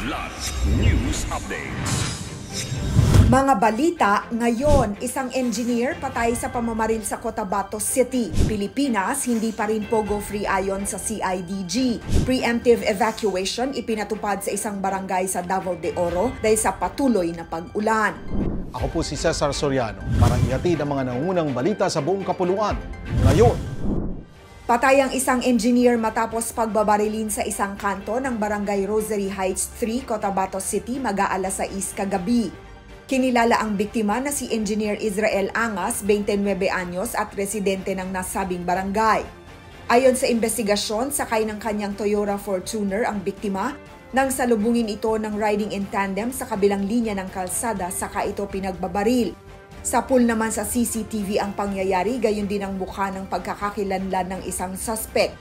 Kidlat News Updates. Mga balita ngayon, isang engineer patay sa pamamaril sa Cotabato City, Pilipinas, hindi pa rin pogo-free ayon sa CIDG. Preemptive evacuation ipinatupad sa isang barangay sa Davao de Oro dahil sa patuloy na pag-ulan. Ako po si Cesar Soriano para ihatid ang mga nangungunang balita sa buong kapuluan. Ngayon, patay ang isang engineer matapos pagbabarilin sa isang kanto ng Barangay Rosary Heights 3, Cotabato City, mag-aalas 6 kagabi. Kinilala ang biktima na si Engineer Israel Angas, 29 anyos at residente ng nasabing barangay. Ayon sa investigasyon, sakay ng kanyang Toyota Fortuner ang biktima nang salubungin ito ng riding in tandem sa kabilang linya ng kalsada saka ito pinagbabaril. Sa pool naman sa CCTV ang pangyayari, gayon din ang mukha ng pagkakakilanlan ng isang suspect.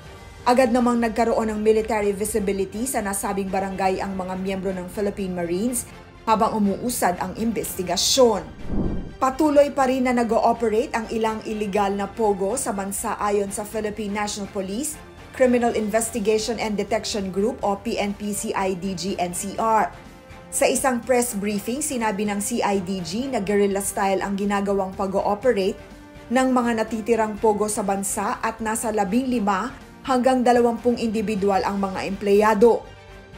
Agad namang nagkaroon ng military visibility sa nasabing barangay ang mga miyembro ng Philippine Marines habang umuusad ang investigasyon. Patuloy pa rin na nag-ooperate ang ilang illegal na pogo sa bansa ayon sa Philippine National Police, Criminal Investigation and Detection Group o PNP-CIDG-NCR. Sa isang press briefing, sinabi ng CIDG na guerrilla style ang ginagawang pag-ooperate ng mga natitirang pogo sa bansa at nasa 15 hanggang 20 individual ang mga empleyado.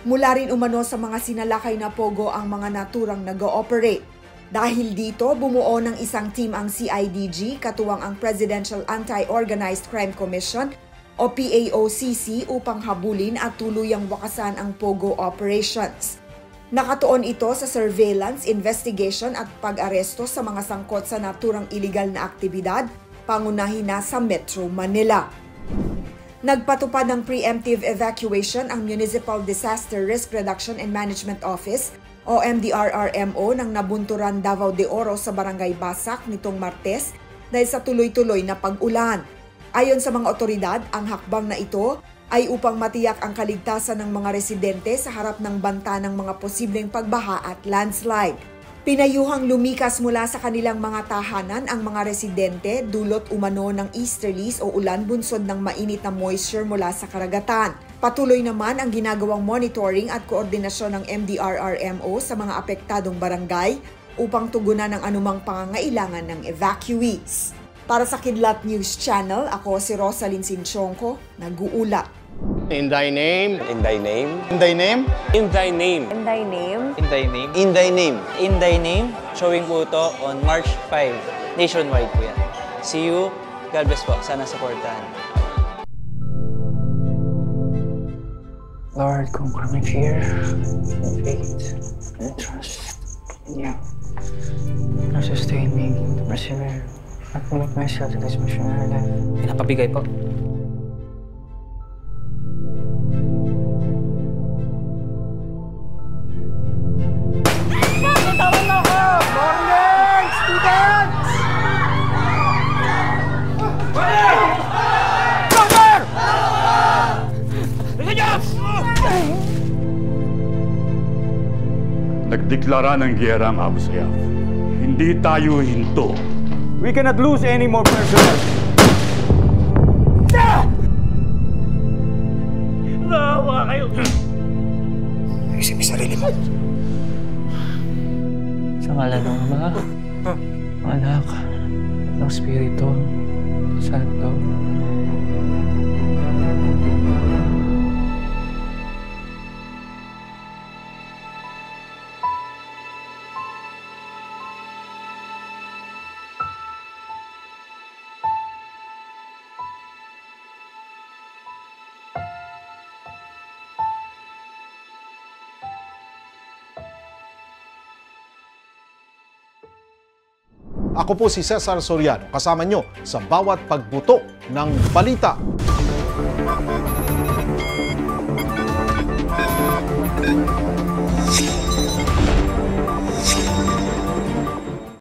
Mula rin umano sa mga sinalakay na pogo ang mga naturang nag-ooperate. Dahil dito, bumuo ng isang team ang CIDG, katuwang ang Presidential Anti-Organized Crime Commission o PAOCC upang habulin at tuluyang wakasan ang pogo operations. Nakatuon ito sa surveillance, investigation at pag-aresto sa mga sangkot sa naturang iligal na aktibidad, pangunahin na sa Metro Manila. Nagpatupad ng preemptive evacuation ang Municipal Disaster Risk Reduction and Management Office o MDRRMO ng Nabunturan, Davao de Oro sa Barangay Basak nitong Martes dahil sa tuloy-tuloy na pag-ulan. Ayon sa mga otoridad, ang hakbang na ito ay upang matiyak ang kaligtasan ng mga residente sa harap ng banta ng mga posibleng pagbaha at landslide. Pinayuhang lumikas mula sa kanilang mga tahanan ang mga residente dulot umano ng easterlies o ulan bunsod ng mainit na moisture mula sa karagatan. Patuloy naman ang ginagawang monitoring at koordinasyon ng MDRRMO sa mga apektadong barangay upang tugunan ang anumang pangangailangan ng evacuees. Para sa Kidlat News Channel, ako si Rosalyn Sinchonko, nag-uulat. In thy name. In thy name. In thy name. In thy name. In thy name. In thy name. In thy name. In thy name. Showing po ito on March 5. Nationwide po yan. See you. God bless po. Sana supportahan. Lord, conquer my fear, faith, and trust in you. Now sustain me to persevere. Not commit myself to this mission in our life. Pinapabigay po. Nagdeklara ng giyera ang Abu Sayyaf. Hindi tayo hinto. We cannot lose any more personnel. Nawa kayo! Isip mo sarili mo. Sa ngalan ng Ama, Anak, ng Espiritu Santo. ako po si Cesar Soriano, kasama nyo sa bawat pagbuto ng balita.